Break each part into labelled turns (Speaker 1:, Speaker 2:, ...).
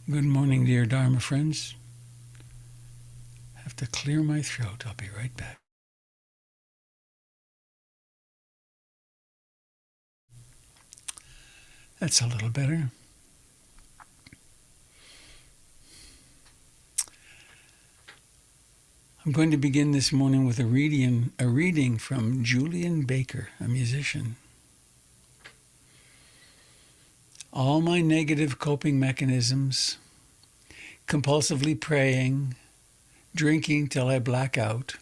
Speaker 1: Good morning, dear Dharma friends. I have to clear my throat. I'll be right back. That's a little better. I'm going to begin this morning with a reading from Julian Baker, a musician. All my negative coping mechanisms, compulsively praying, drinking till I black out,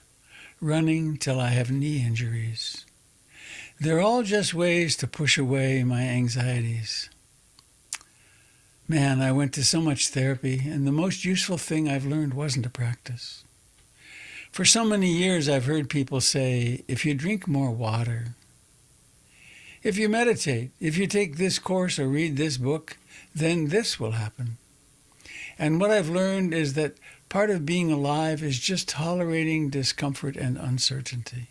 Speaker 1: running till I have knee injuries, they're all just ways to push away my anxieties. Man, I went to so much therapy, and the most useful thing I've learned wasn't a practice. For so many years, I've heard people say, if you drink more water, if you meditate, if you take this course or read this book, then this will happen. And what I've learned is that part of being alive is just tolerating discomfort and uncertainty,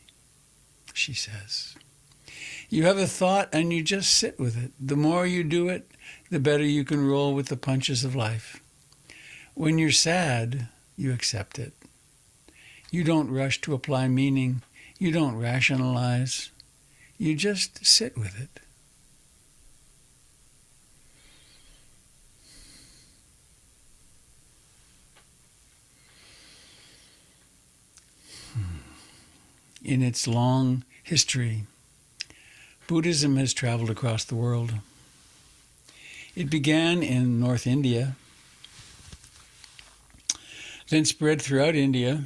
Speaker 1: she says. You have a thought and you just sit with it. The more you do it, the better you can roll with the punches of life. When you're sad, you accept it. You don't rush to apply meaning. You don't rationalize. You just sit with it. In its long history, Buddhism has traveled across the world. It began in North India, then spread throughout India,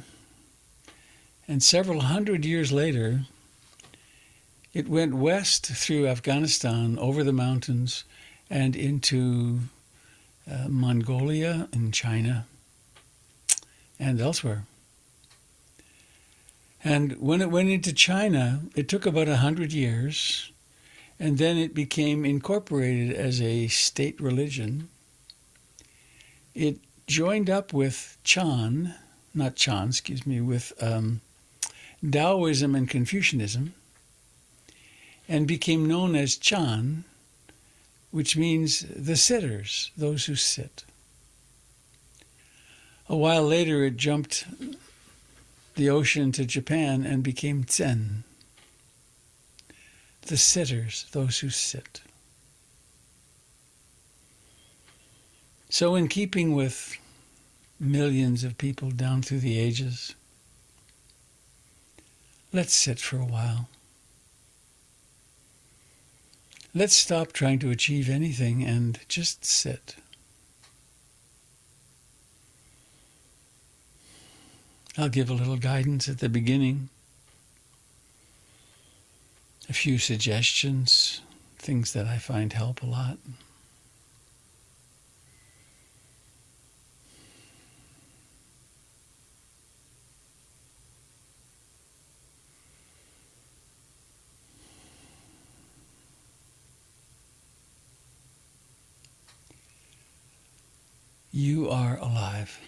Speaker 1: and several hundred years later, it went west through Afghanistan, over the mountains, and into Mongolia and China, and elsewhere. And when it went into China, it took about 100 years, and then it became incorporated as a state religion. It joined up with with Taoism and Confucianism, and became known as Chan, which means the sitters, those who sit. A while later, it jumped the ocean to Japan and became Zen, the sitters, those who sit. So in keeping with millions of people down through the ages, let's sit for a while. Let's stop trying to achieve anything and just sit. I'll give a little guidance at the beginning, a few suggestions, things that I find help a lot. You are alive.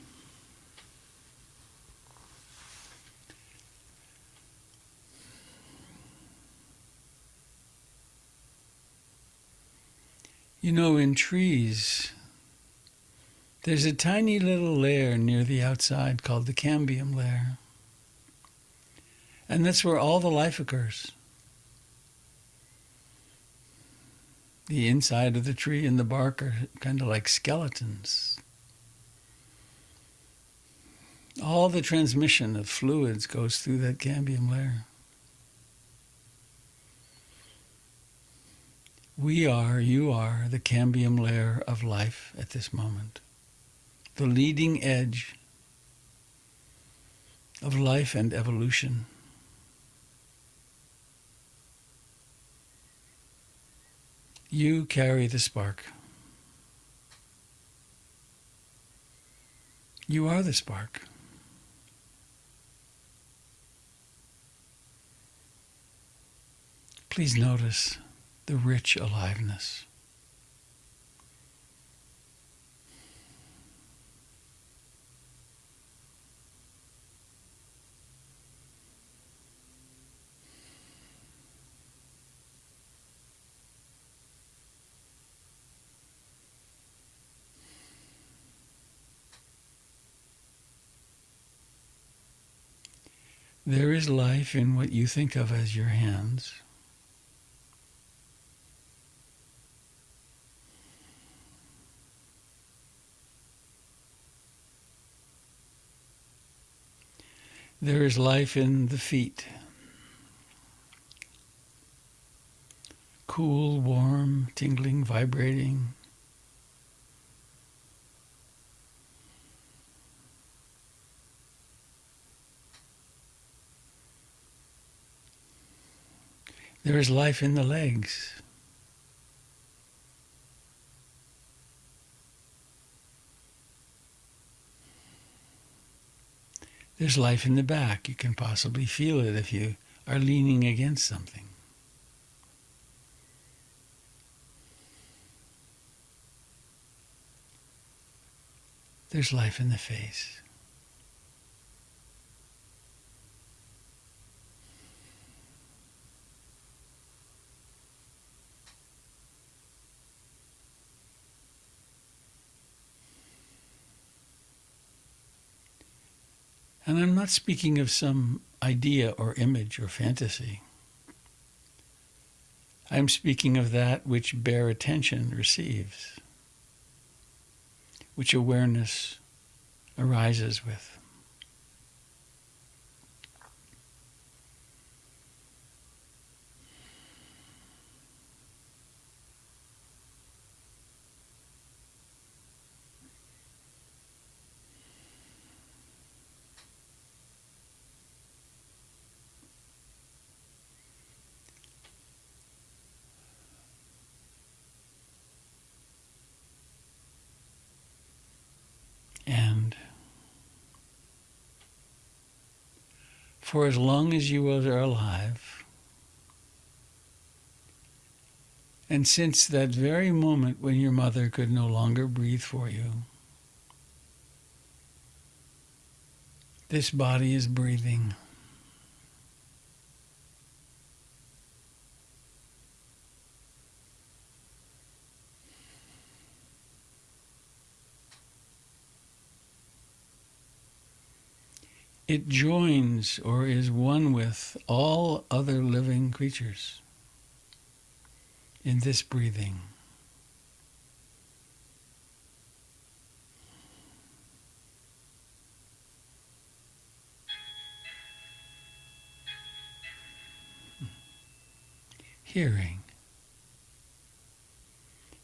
Speaker 1: You know, in trees, there's a tiny little layer near the outside called the cambium layer. And that's where all the life occurs. The inside of the tree and the bark are kind of like skeletons. All the transmission of fluids goes through that cambium layer. You are the cambium layer of life at this moment. The leading edge of life and evolution. You carry the spark. You are the spark. Please notice the rich aliveness. There is life in what you think of as your hands. There is life in the feet. Cool, warm, tingling, vibrating. There is life in the legs. There's life in the back. You can possibly feel it if you are leaning against something. There's life in the face. And I'm not speaking of some idea or image or fantasy. I'm speaking of that which bare attention receives, which awareness arises with. And for as long as you are alive, and since that very moment when your mother could no longer breathe for you, this body is breathing. It joins or is one with all other living creatures in this breathing. Hearing.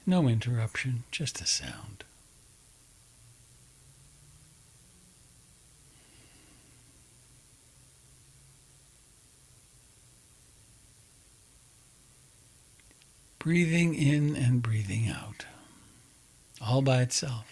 Speaker 1: No interruption, just a sound. Breathing in and breathing out, all by itself.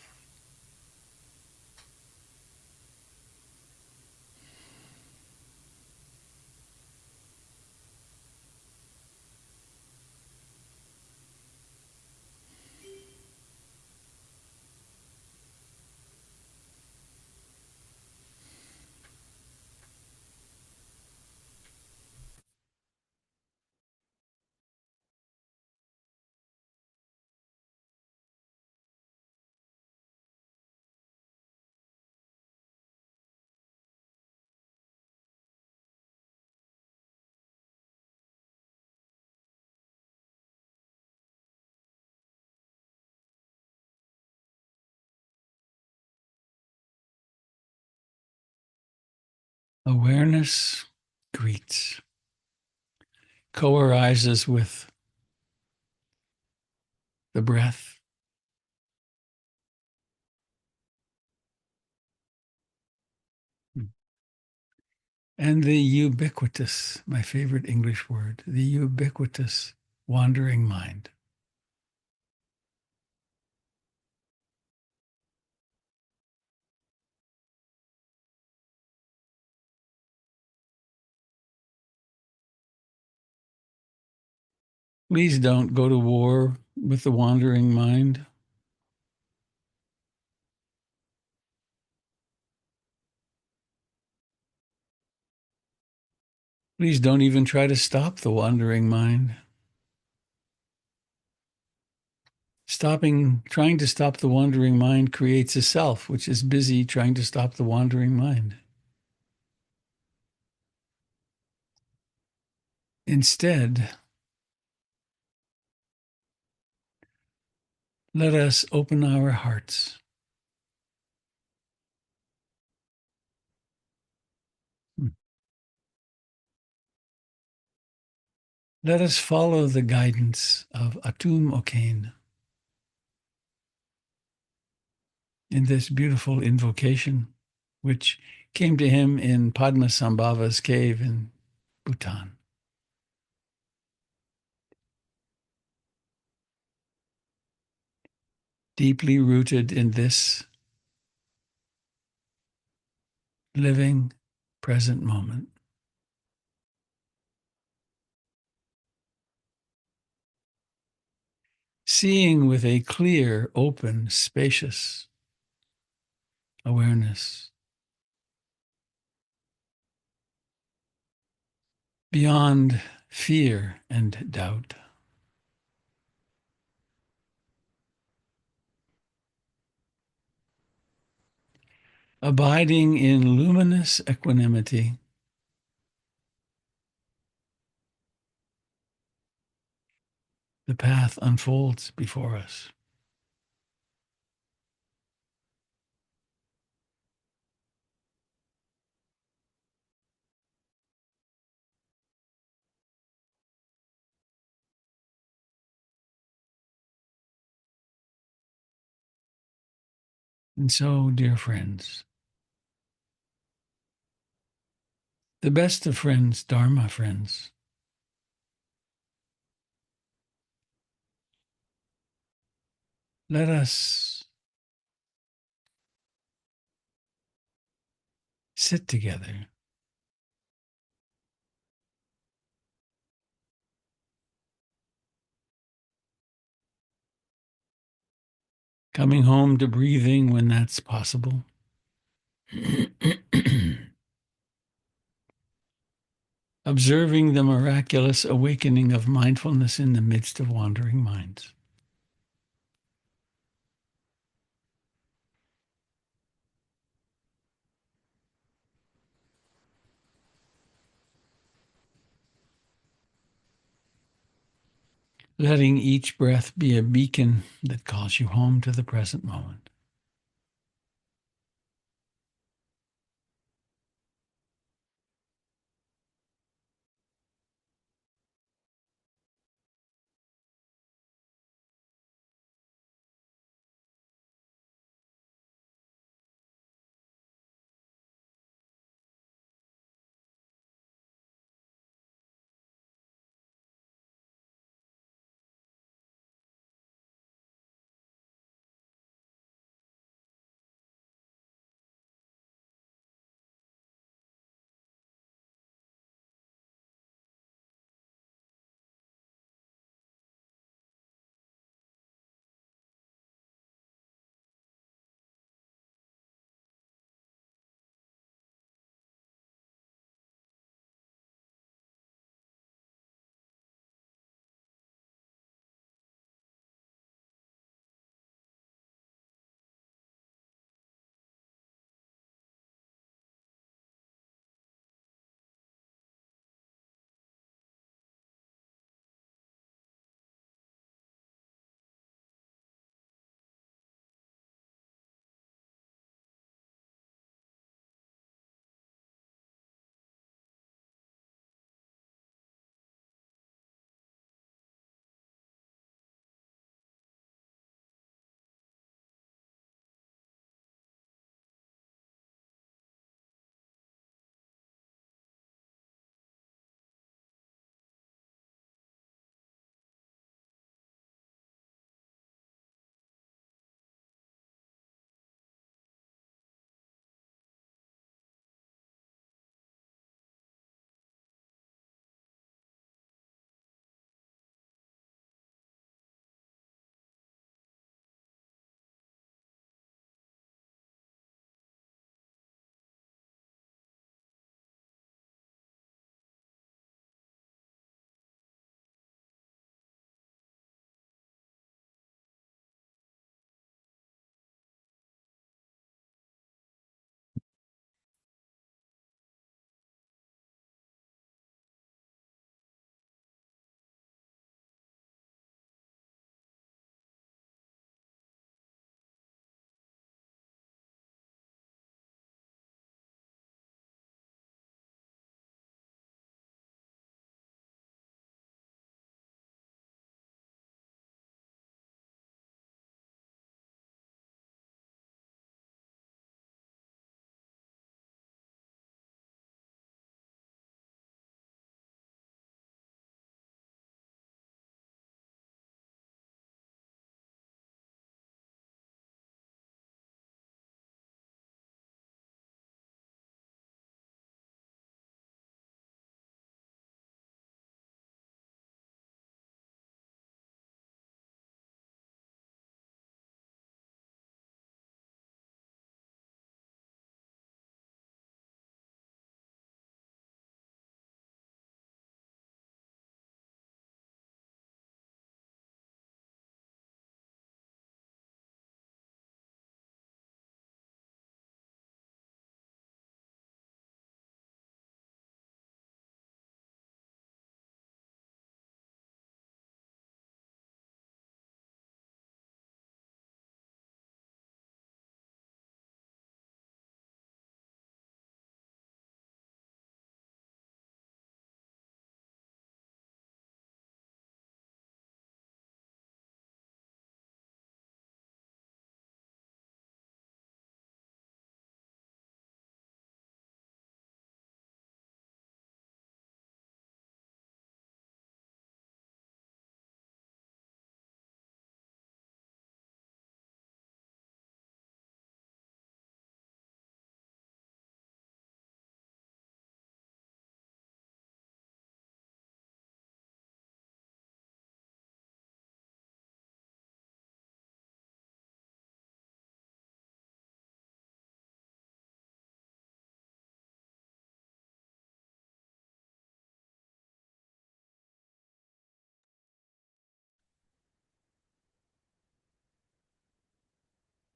Speaker 1: Awareness greets, co-arises with the breath, and the ubiquitous, my favorite English word, the ubiquitous wandering mind. Please don't go to war with the wandering mind. Please don't even try to stop the wandering mind. Trying to stop the wandering mind creates a self, which is busy trying to stop the wandering mind. Instead, let us open our hearts. Let us follow the guidance of Atum Okain in this beautiful invocation, which came to him in Padmasambhava's cave in Bhutan. Deeply rooted in this living present moment. Seeing with a clear, open, spacious awareness beyond fear and doubt. Abiding in luminous equanimity, the path unfolds before us. And so, dear friends, the best of friends, Dharma friends, let us sit together, coming home to breathing when that's possible. Observing the miraculous awakening of mindfulness in the midst of wandering minds. Letting each breath be a beacon that calls you home to the present moment.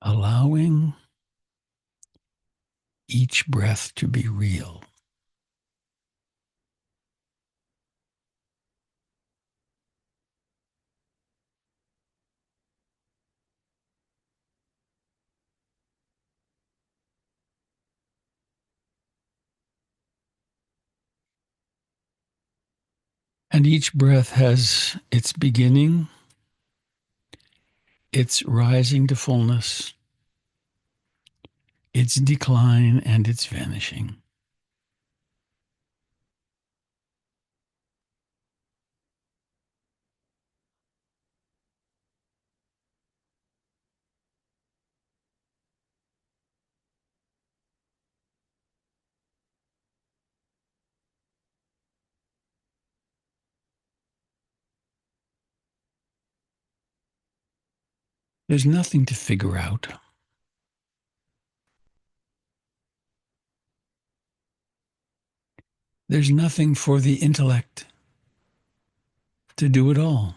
Speaker 1: allowing each breath to be real. And each breath has its beginning, its rising to fullness, its decline, and its vanishing. There's nothing to figure out. There's nothing for the intellect to do at all.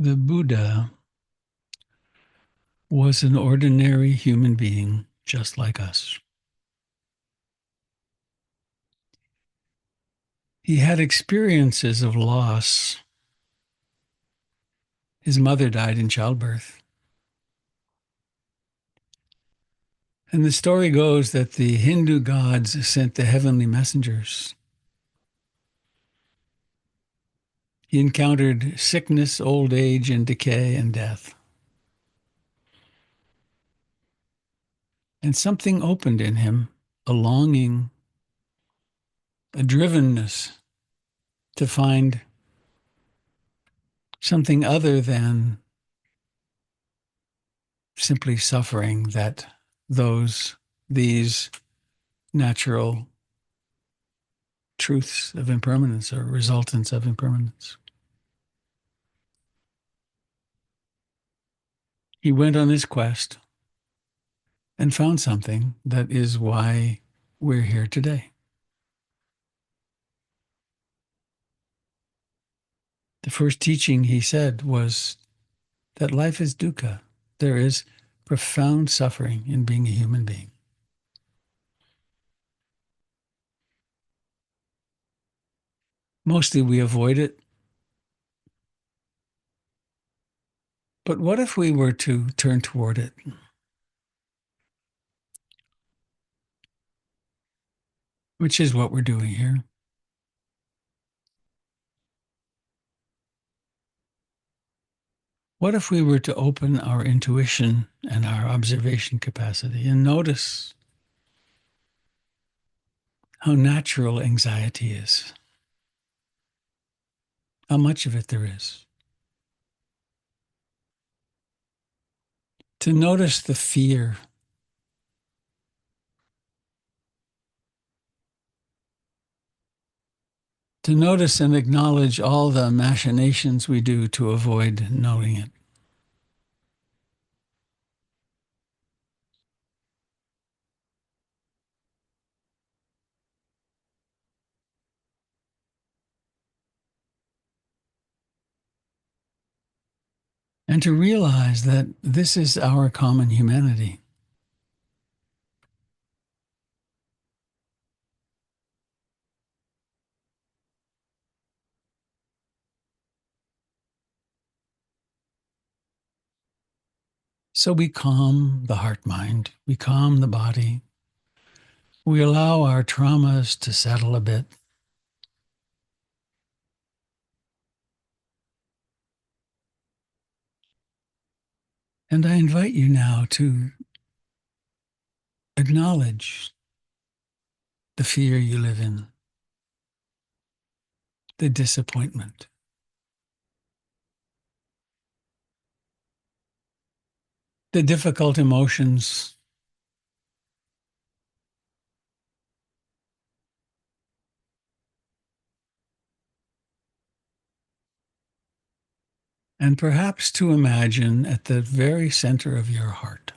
Speaker 1: The Buddha was an ordinary human being just like us. He had experiences of loss. His mother died in childbirth. And the story goes that the Hindu gods sent the heavenly messengers. He encountered sickness, old age, and decay and death. And something opened in him, a longing, a drivenness to find something other than simply suffering that these natural truths of impermanence or resultants of impermanence. He went on his quest and found something that is why we're here today. The first teaching he said was that life is dukkha. There is profound suffering in being a human being. Mostly we avoid it. But what if we were to turn toward it? Which is what we're doing here. What if we were to open our intuition and our observation capacity and notice how natural anxiety is, how much of it there is? To notice the fear, to notice and acknowledge all the machinations we do to avoid knowing it. And to realize that this is our common humanity. So we calm the heart-mind, we calm the body, we allow our traumas to settle a bit. And I invite you now to acknowledge the fear you live in, the disappointment, the difficult emotions, and perhaps to imagine at the very center of your heart,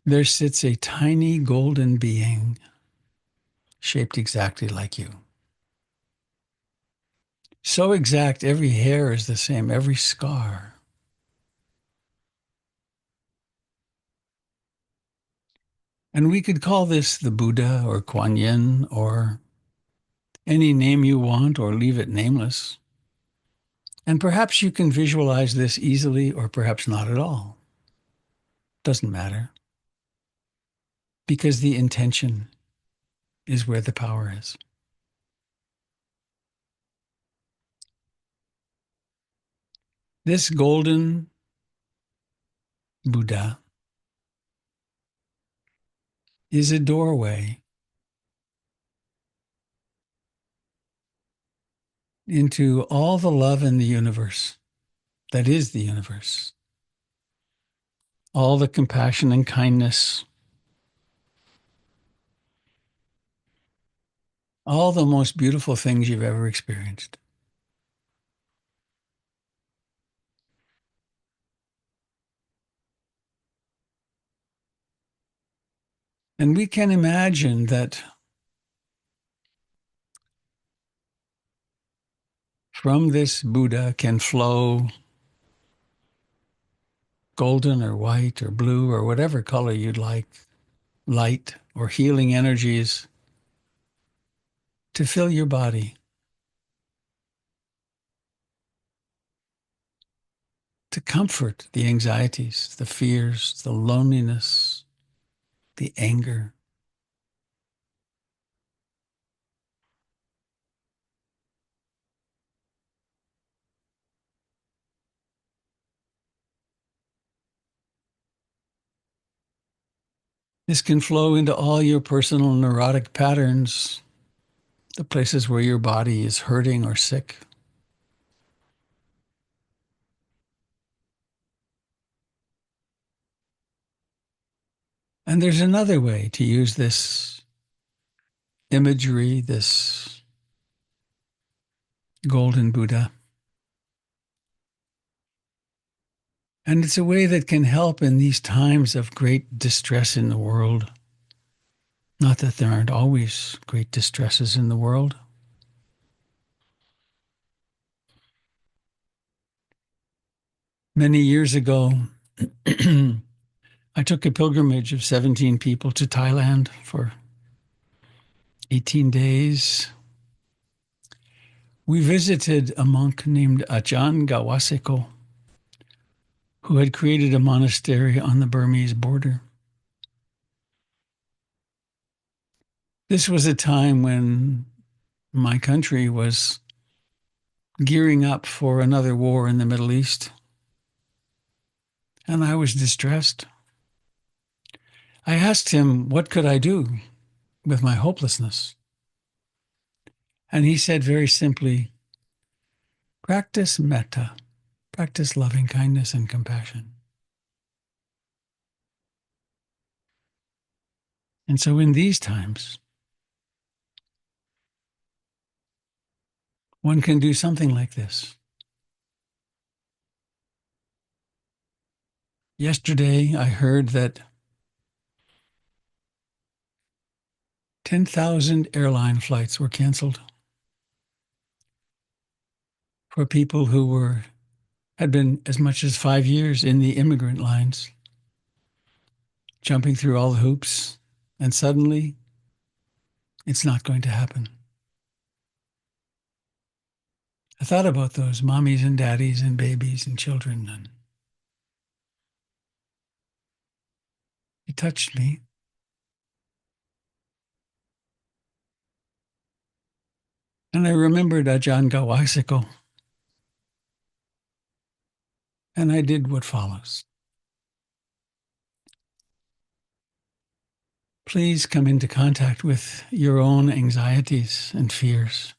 Speaker 1: there sits a tiny golden being shaped exactly like you. So exact, every hair is the same, every scar. And we could call this the Buddha or Kuan Yin or any name you want, or leave it nameless. And perhaps you can visualize this easily or perhaps not at all. Doesn't matter. Because the intention is where the power is. This golden Buddha is a doorway into all the love in the universe that is the universe. All the compassion and kindness, all the most beautiful things you've ever experienced. And we can imagine that from this Buddha can flow golden or white or blue or whatever color you'd like, light or healing energies to fill your body, to comfort the anxieties, the fears, the loneliness, the anger. This can flow into all your personal neurotic patterns, the places where your body is hurting or sick. And there's another way to use this imagery, this golden Buddha. And it's a way that can help in these times of great distress in the world. Not that there aren't always great distresses in the world. Many years ago, I took a pilgrimage of 17 people to Thailand for 18 days. We visited a monk named Ajahn Gawaseko, who had created a monastery on the Burmese border. This was a time when my country was gearing up for another war in the Middle East, and I was distressed. I asked him, what could I do with my hopelessness? And he said very simply, practice metta, practice loving kindness and compassion. And so in these times, one can do something like this. Yesterday, I heard that 10,000 airline flights were canceled for people who had been as much as 5 years in the immigrant lines, jumping through all the hoops, and suddenly it's not going to happen. I thought about those mommies and daddies and babies and children, and it touched me. And I remembered Ajahn Gawaseko, and I did what follows. Please come into contact with your own anxieties and fears.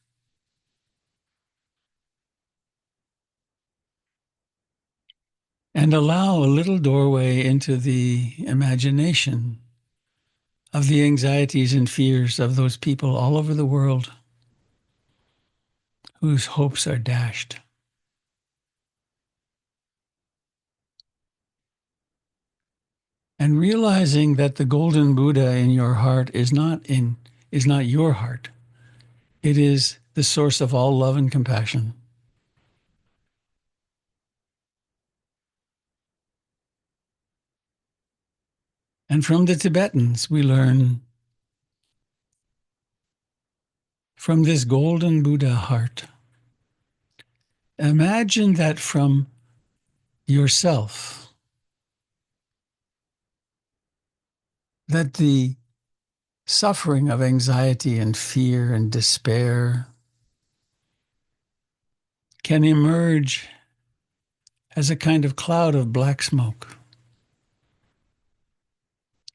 Speaker 1: And allow a little doorway into the imagination of the anxieties and fears of those people all over the world whose hopes are dashed. And realizing that the golden Buddha in your heart is not your heart. It is the source of all love and compassion. And from the Tibetans, we learn from this golden Buddha heart, imagine that from yourself, that the suffering of anxiety and fear and despair can emerge as a kind of cloud of black smoke,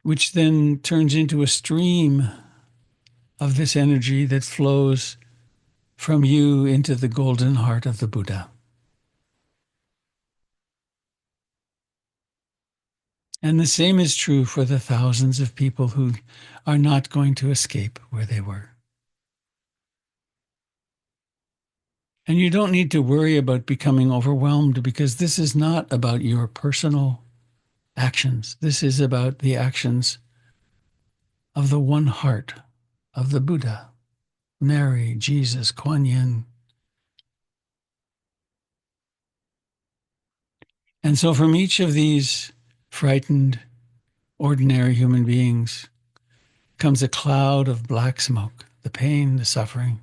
Speaker 1: which then turns into a stream of this energy that flows from you into the golden heart of the Buddha. And the same is true for the thousands of people who are not going to escape where they were. And you don't need to worry about becoming overwhelmed, because this is not about your personal actions. This is about the actions of the one heart of the Buddha, Mary, Jesus, Kuan Yin, And so from each of these frightened, ordinary human beings comes a cloud of black smoke, the pain, the suffering,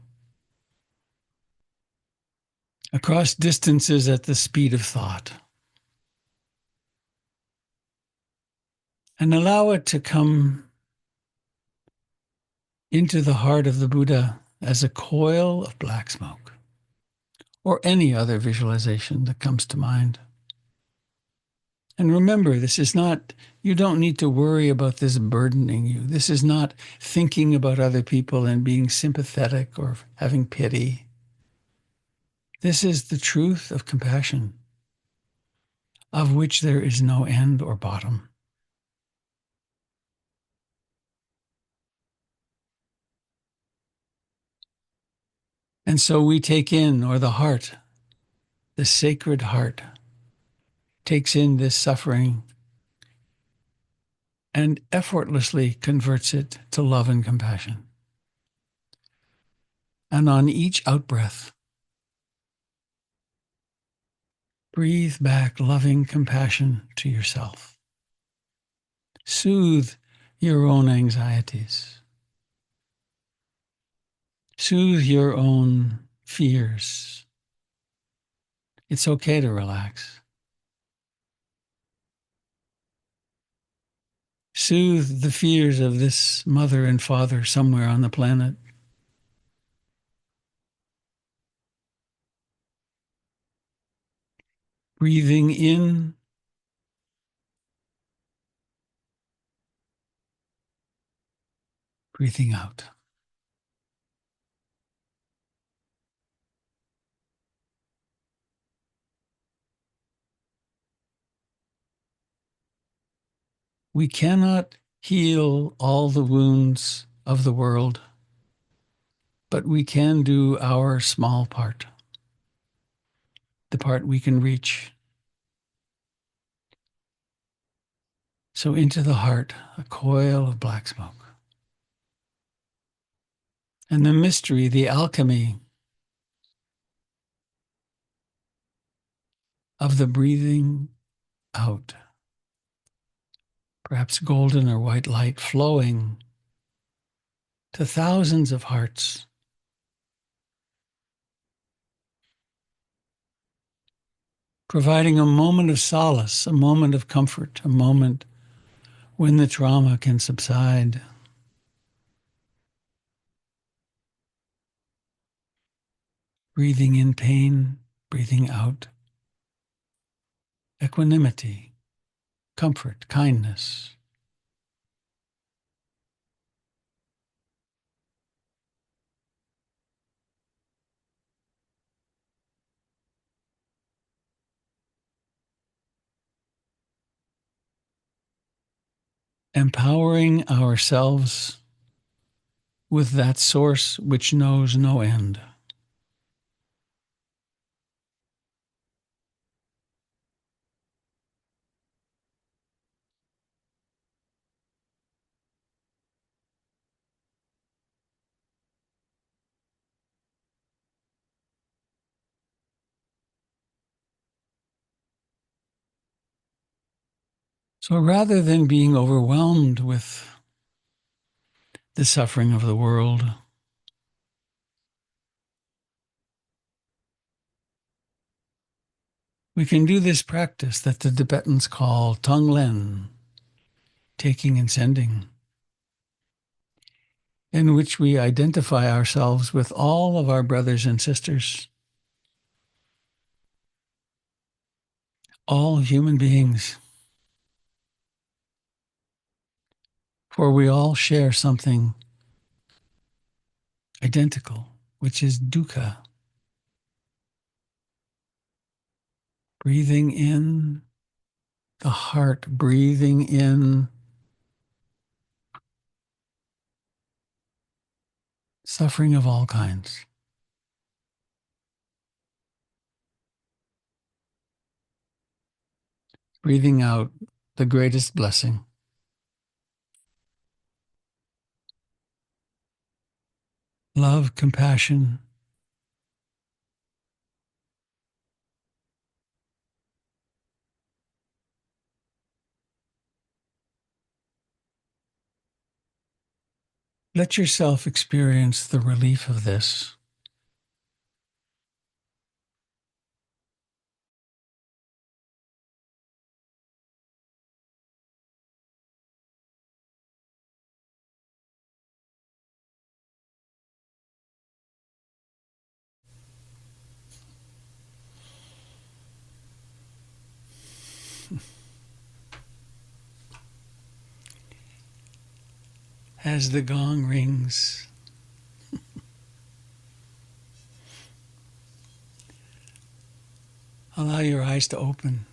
Speaker 1: across distances at the speed of thought. And allow it to come into the heart of the Buddha as a coil of black smoke, or any other visualization that comes to mind. And remember, this is not, you don't need to worry about this burdening you. This is not thinking about other people and being sympathetic or having pity. This is the truth of compassion, of which there is no end or bottom. And so we take in, or the heart, the sacred heart, takes in this suffering and effortlessly converts it to love and compassion. And on each outbreath, breathe back loving compassion to yourself. Soothe your own anxieties. Soothe your own fears. It's okay to relax. Soothe the fears of this mother and father somewhere on the planet. Breathing in, breathing out. We cannot heal all the wounds of the world, but we can do our small part, the part we can reach. So into the heart, a coil of black smoke. And the mystery, the alchemy of the breathing out. Perhaps golden or white light flowing to thousands of hearts. Providing a moment of solace, a moment of comfort, a moment when the trauma can subside. Breathing in pain, breathing out equanimity, comfort, kindness. Empowering ourselves with that source which knows no end. So rather than being overwhelmed with the suffering of the world, we can do this practice that the Tibetans call Tonglen, taking and sending, in which we identify ourselves with all of our brothers and sisters, all human beings, for we all share something identical, which is dukkha. Breathing in the heart, breathing in suffering of all kinds. Breathing out the greatest blessing. Love, compassion, Let yourself experience the relief of this. As the gong rings, allow your eyes to open.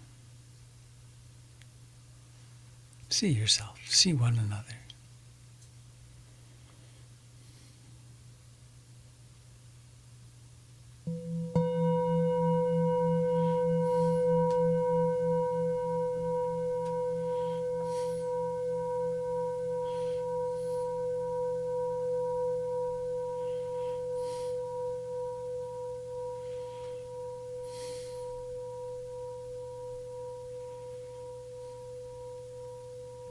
Speaker 1: See yourself, see one another.